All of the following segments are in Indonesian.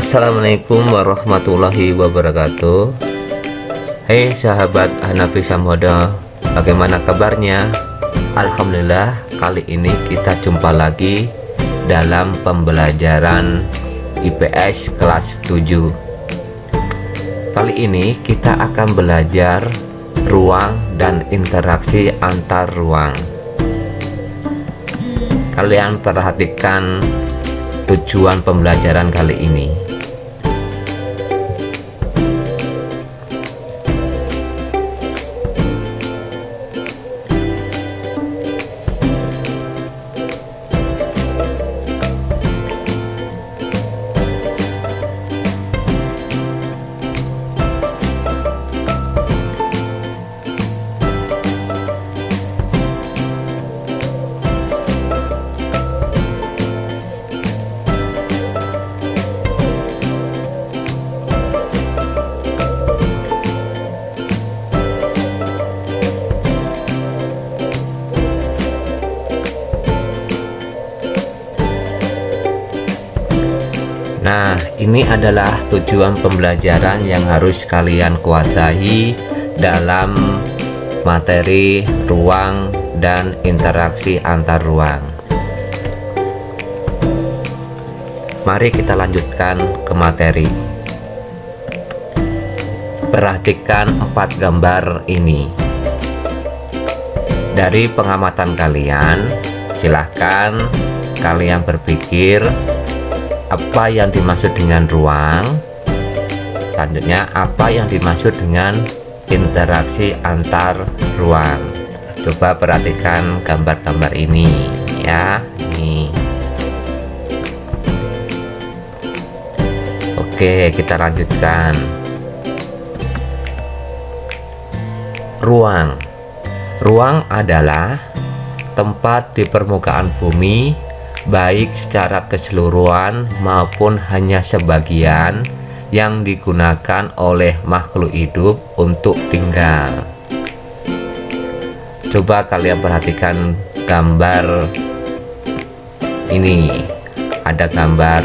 Assalamualaikum warahmatullahi wabarakatuh. Hei sahabat Hanafi Samhodo, bagaimana kabarnya? Alhamdulillah, kali ini kita jumpa lagi dalam pembelajaran IPS kelas 7. Kali ini kita akan belajar ruang dan interaksi antar ruang. Kalian perhatikan tujuan pembelajaran kali ini. Nah, ini adalah tujuan pembelajaran yang harus kalian kuasai dalam materi ruang dan interaksi antar ruang. Mari kita lanjutkan ke materi. Perhatikan 4 gambar ini. Dari pengamatan kalian, silahkan kalian berpikir apa yang dimaksud dengan ruang, selanjutnya apa yang dimaksud dengan interaksi antar ruang. Coba perhatikan gambar-gambar ini ya. Nih. Oke, kita lanjutkan. Ruang adalah tempat di permukaan bumi, baik secara keseluruhan maupun hanya sebagian, yang digunakan oleh makhluk hidup untuk tinggal. Coba kalian perhatikan gambar ini. Ada gambar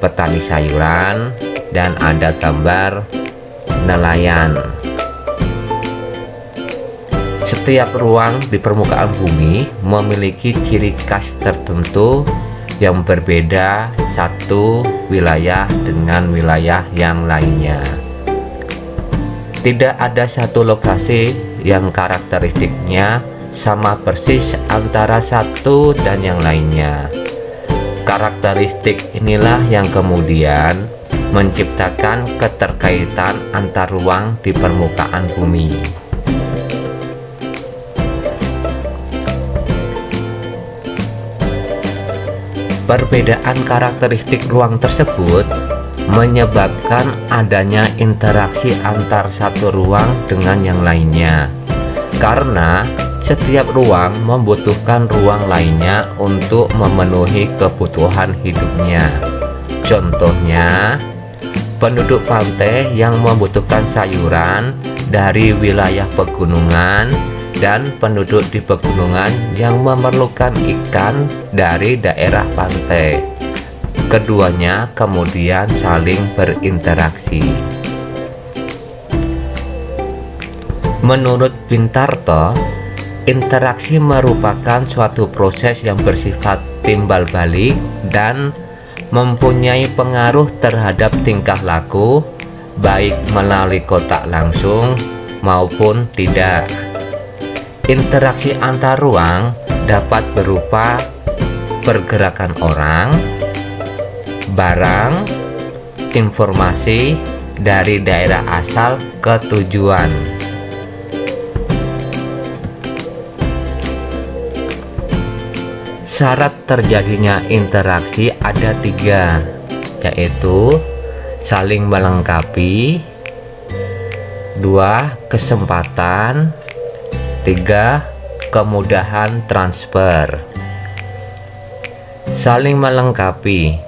petani sayuran dan ada gambar nelayan. Setiap ruang di permukaan bumi memiliki ciri khas tertentu yang berbeda satu wilayah dengan wilayah yang lainnya. Tidak ada satu lokasi yang karakteristiknya sama persis antara satu dan yang lainnya. Karakteristik inilah yang kemudian menciptakan keterkaitan antar ruang di permukaan bumi. Perbedaan karakteristik ruang tersebut menyebabkan adanya interaksi antar satu ruang dengan yang lainnya, karena setiap ruang membutuhkan ruang lainnya untuk memenuhi kebutuhan hidupnya. Contohnya, penduduk pantai yang membutuhkan sayuran dari wilayah pegunungan dan penduduk di pegunungan yang memerlukan ikan dari daerah pantai. Keduanya kemudian saling berinteraksi. Menurut Bintarto, interaksi merupakan suatu proses yang bersifat timbal balik dan mempunyai pengaruh terhadap tingkah laku, baik melalui kontak langsung maupun tidak. Interaksi antar ruang dapat berupa pergerakan orang, barang, informasi dari daerah asal ke tujuan. Syarat terjadinya interaksi ada 3, yaitu saling melengkapi, 2 kesempatan, 3 kemudahan transfer. Saling melengkapi.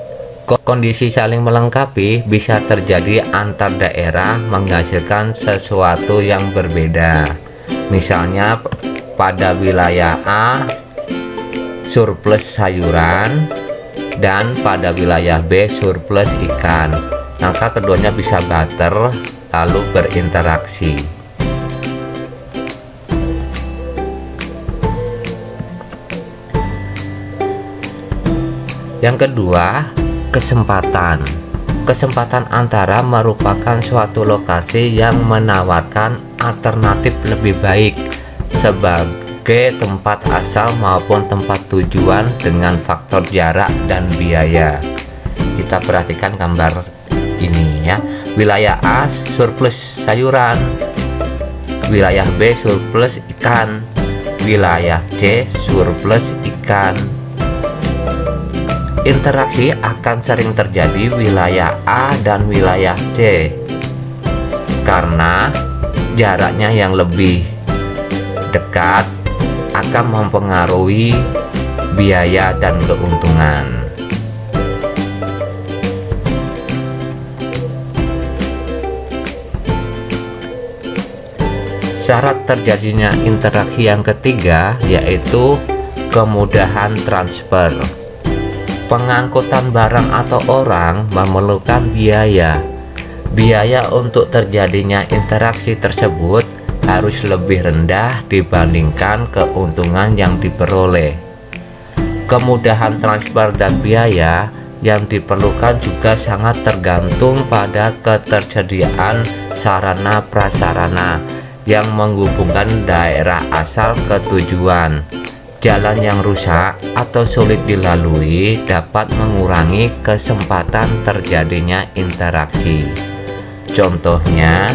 Kondisi saling melengkapi bisa terjadi antar daerah menghasilkan sesuatu yang berbeda. Misalnya pada wilayah A surplus sayuran, dan pada wilayah B surplus ikan, maka keduanya bisa barter lalu berinteraksi. Yang kedua, kesempatan. Kesempatan antara merupakan suatu lokasi yang menawarkan alternatif lebih baik sebagai tempat asal maupun tempat tujuan dengan faktor jarak dan biaya. Kita perhatikan gambar ini ya. Wilayah A surplus sayuran, wilayah B surplus ikan, wilayah C surplus ikan. Interaksi akan sering terjadi wilayah A dan wilayah C karena jaraknya yang lebih dekat akan mempengaruhi biaya dan keuntungan. Syarat terjadinya interaksi yang ketiga yaitu kemudahan transfer. Pengangkutan barang atau orang memerlukan biaya. Biaya untuk terjadinya interaksi tersebut harus lebih rendah dibandingkan keuntungan yang diperoleh. Kemudahan transfer dan biaya yang diperlukan juga sangat tergantung pada ketersediaan sarana prasarana yang menghubungkan daerah asal ke tujuan. Jalan yang rusak atau sulit dilalui dapat mengurangi kesempatan terjadinya interaksi. Contohnya,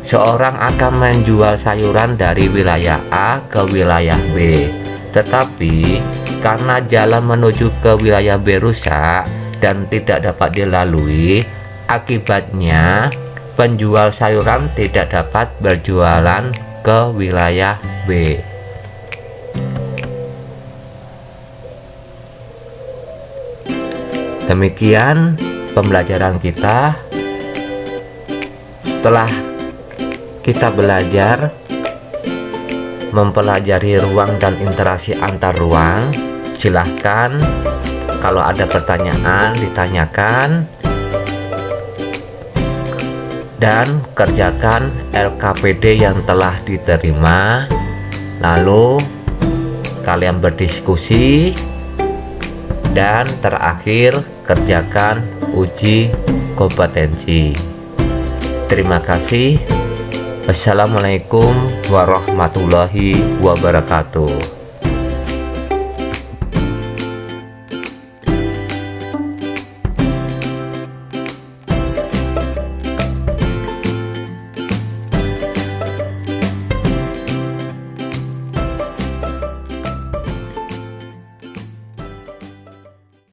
seorang akan menjual sayuran dari wilayah A ke wilayah B, tetapi karena jalan menuju ke wilayah B rusak dan tidak dapat dilalui, akibatnya penjual sayuran tidak dapat berjualan ke wilayah B. Demikian pembelajaran kita. Setelah kita belajar mempelajari ruang dan interaksi antar ruang, silahkan kalau ada pertanyaan ditanyakan dan kerjakan LKPD yang telah diterima, lalu kalian berdiskusi, dan terakhir kerjakan uji kompetensi. Terima kasih. Wassalamualaikum warahmatullahi wabarakatuh.